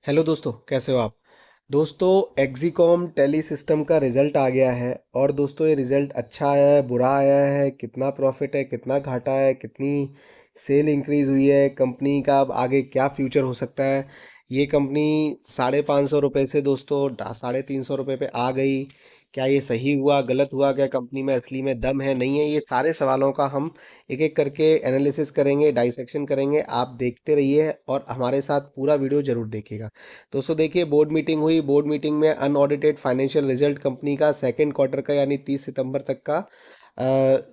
Hello दोस्तों, कैसे हो आप। दोस्तों, एग्जीकॉम टेली सिस्टम का रिजल्ट आ गया है। और दोस्तों, ये रिजल्ट अच्छा आया है, बुरा आया है, कितना प्रॉफिट है, कितना घाटा है, कितनी सेल इंक्रीज हुई है, कंपनी का अब आगे क्या फ्यूचर हो सकता है। ये कंपनी 550 रुपये से दोस्तों 350 रुपये पे आ गई। क्या ये सही हुआ, गलत हुआ, क्या कंपनी में असली में दम है, नहीं है, ये सारे सवालों का हम एक एक करके एनालिसिस करेंगे, डाइसेक्शन करेंगे। आप देखते रहिए और हमारे साथ पूरा वीडियो जरूर देखिएगा। दोस्तों देखिए, बोर्ड मीटिंग हुई। बोर्ड मीटिंग में अनऑडिटेड फाइनेंशियल रिजल्ट कंपनी का सेकंड क्वार्टर का यानी 30 सितंबर तक का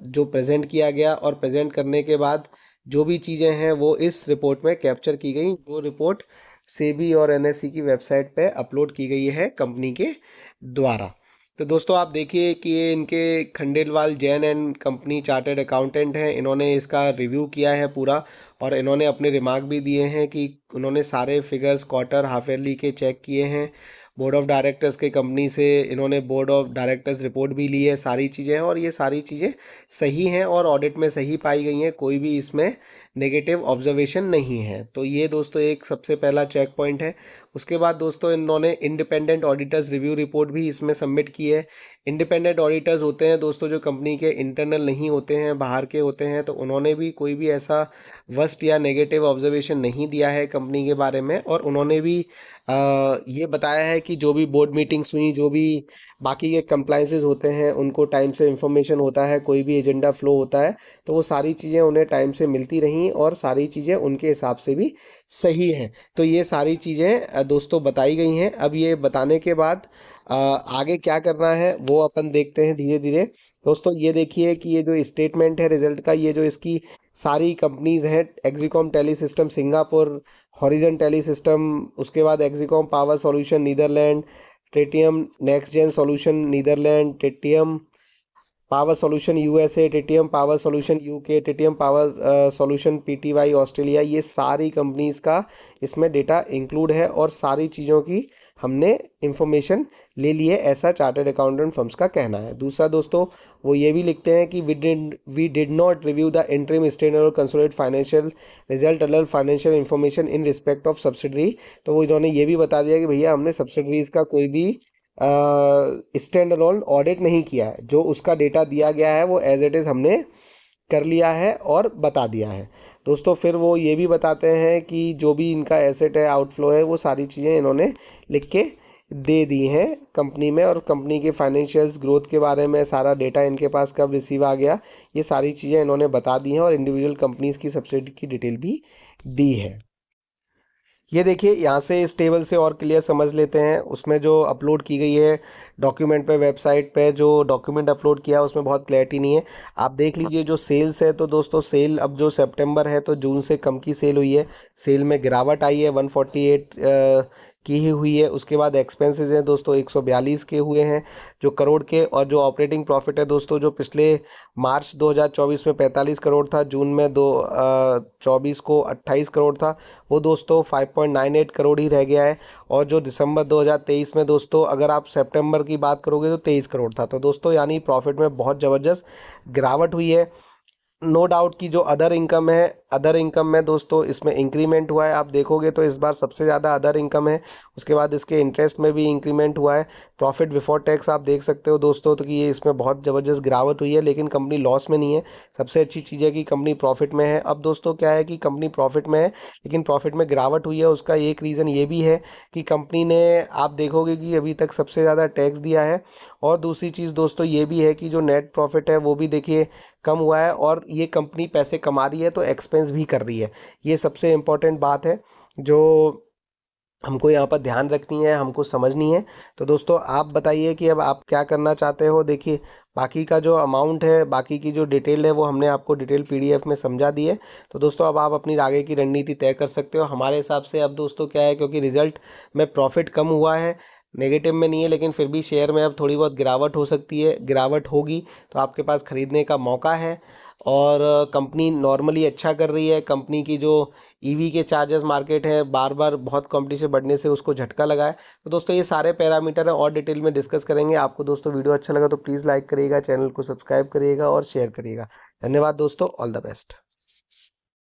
जो प्रेजेंट किया गया, और प्रेजेंट करने के बाद जो भी चीज़ें हैं वो इस रिपोर्ट में कैप्चर की गई, जो रिपोर्ट सेबी और एनएससी की वेबसाइट पे अपलोड की गई है कंपनी के द्वारा। तो दोस्तों आप देखिए कि ये इनके Khandelwal Jain and company chartered accountant हैं, इन्होंने इसका रिव्यू किया है पूरा। और इन्होंने अपने रिमार्क भी दिए हैं कि उन्होंने सारे फिगर्स क्वार्टर हाफ ईयरली के चेक किए हैं। बोर्ड ऑफ डायरेक्टर्स के कंपनी से इन्होंने बोर्ड ऑफ डायरेक्टर्स रिपोर्ट भी ली है, सारी चीज़ें हैं और ये सारी चीज़ें सही हैं और ऑडिट में सही पाई गई हैं, कोई भी इसमें नेगेटिव ऑब्जर्वेशन नहीं है। तो ये दोस्तों एक सबसे पहला चेक पॉइंट है। उसके बाद दोस्तों इन्होंने इंडिपेंडेंट ऑडिटर्स रिव्यू रिपोर्ट भी इसमें सबमिट की है। इंडिपेंडेंट ऑडिटर्स होते हैं दोस्तों जो कंपनी के इंटरनल नहीं होते हैं, बाहर के होते हैं, तो उन्होंने भी कोई भी ऐसा वर्स्ट या नेगेटिव ऑब्जर्वेशन नहीं दिया है कंपनी के बारे में। और उन्होंने भी ये बताया है कि जो भी बोर्ड मीटिंग्स हुई, जो भी बाकी के कंप्लाइंसेस होते हैं, उनको टाइम से इंफॉर्मेशन होता है, कोई भी एजेंडा फ्लो होता है तो वो सारी चीज़ें उन्हें टाइम से मिलती रहीं और सारी चीज़ें उनके हिसाब से भी सही हैं। तो ये सारी चीज़ें दोस्तों बताई गई हैं। अब ये बताने के बाद आगे क्या करना है वो अपन देखते हैं धीरे धीरे। दोस्तों ये देखिए कि ये जो स्टेटमेंट है रिजल्ट का, ये जो इसकी सारी कंपनीज हैं, Exicom tele system Singapore, Horizon tele system, उसके बाद Exicom power solution Netherlands, Tetium next gen solution Netherlands, Tetium power solution USA, Tetium power solution UK, Tetium power solution PTY Australia, ये सारी कंपनीज का इसमें data include है और सारी चीज़ों की हमने इंफॉर्मेशन ले ली है, ऐसा चार्टर्ड अकाउंटेंट फर्म्स का कहना है। दूसरा दोस्तों वो ये भी लिखते हैं कि we did not review the interim statement और कंसोलिडेटेड फाइनेंशियल रिजल्ट अलग financial information in respect of subsidiary. तो वो इन्होंने ये भी बता दिया कि भैया हमने सब्सिडरीज का कोई भी स्टैंड अलोन ऑडिट नहीं किया है, जो उसका डेटा दिया गया है वो एज इट इज़ हमने कर लिया है और बता दिया है। दोस्तों फिर वो ये भी बताते हैं कि जो भी इनका एसेट है, आउटफ्लो है, वो सारी चीज़ें इन्होंने लिख के दे दी हैं कंपनी में, और कंपनी के फाइनेंशियल्स ग्रोथ के बारे में सारा डेटा इनके पास कब रिसीव आ गया, ये सारी चीज़ें इन्होंने बता दी हैं और इंडिविजुअल कंपनीज की सब्सिडी की डिटेल भी दी है। ये देखिए यहाँ से इस टेबल से और क्लियर समझ लेते हैं। उसमें जो अपलोड की गई है डॉक्यूमेंट पे, वेबसाइट पे जो डॉक्यूमेंट अपलोड किया है उसमें बहुत क्लैरिटी नहीं है। आप देख लीजिए जो सेल्स है, तो दोस्तों सेल अब जो सितंबर है तो जून से कम की सेल हुई है, सेल में गिरावट आई है, 148 की ही हुई है। उसके बाद एक्सपेंसेस हैं दोस्तों 142 के हुए हैं जो करोड़ के। और जो ऑपरेटिंग प्रॉफिट है दोस्तों, जो पिछले मार्च 2024 में 45 करोड़ था, जून में 24 को 28 करोड़ था, वो दोस्तों 5.98 करोड़ ही रह गया है। और जो दिसंबर 2023 में दोस्तों अगर आप सितंबर की बात करोगे तो 23 करोड़ था। तो दोस्तों यानी प्रॉफिट में बहुत ज़बरदस्त गिरावट हुई है। नो डाउट कि जो अदर इनकम है, अदर इनकम में दोस्तों इसमें इंक्रीमेंट हुआ है। आप देखोगे तो इस बार सबसे ज़्यादा अदर इनकम है। उसके बाद इसके इंटरेस्ट में भी इंक्रीमेंट हुआ है। प्रॉफिट बिफोर टैक्स आप देख सकते हो दोस्तों, तो कि ये इसमें बहुत ज़बरदस्त गिरावट हुई है, लेकिन कंपनी लॉस में नहीं है। सबसे अच्छी चीज़ है कि कंपनी प्रॉफिट में है। अब दोस्तों क्या है कि कंपनी प्रॉफिट में है लेकिन प्रॉफिट में गिरावट हुई है, उसका एक रीज़न ये भी है कि कंपनी ने, आप देखोगे कि अभी तक सबसे ज़्यादा टैक्स दिया है। और दूसरी चीज़ दोस्तों ये भी है कि जो नेट प्रॉफिट है वो भी देखिए कम हुआ है, और ये कंपनी पैसे कमा रही है तो एक्सपेंस भी कर रही है। ये सबसे इम्पोर्टेंट बात है जो हमको यहाँ पर ध्यान रखनी है, हमको समझनी है। तो दोस्तों आप बताइए कि अब आप क्या करना चाहते हो। देखिए बाकी का जो अमाउंट है, बाकी की जो डिटेल है वो हमने आपको डिटेल पीडीएफ में समझा दी है। तो दोस्तों अब आप अपनी आगे की रणनीति तय कर सकते हो हमारे हिसाब से। अब दोस्तों क्या है, क्योंकि रिजल्ट में प्रॉफिट कम हुआ है, नेगेटिव में नहीं है, लेकिन फिर भी शेयर में अब थोड़ी बहुत गिरावट हो सकती है। गिरावट होगी तो आपके पास खरीदने का मौका है। और कंपनी नॉर्मली अच्छा कर रही है। कंपनी की जो ईवी के चार्जेस मार्केट है, बार बार बहुत कंपटीशन बढ़ने से उसको झटका लगा है। तो दोस्तों ये सारे पैरामीटर है और डिटेल में डिस्कस करेंगे। आपको दोस्तों वीडियो अच्छा लगा तो प्लीज़ लाइक करिएगा, चैनल को सब्सक्राइब करिएगा और शेयर करिएगा। धन्यवाद दोस्तों, ऑल द बेस्ट।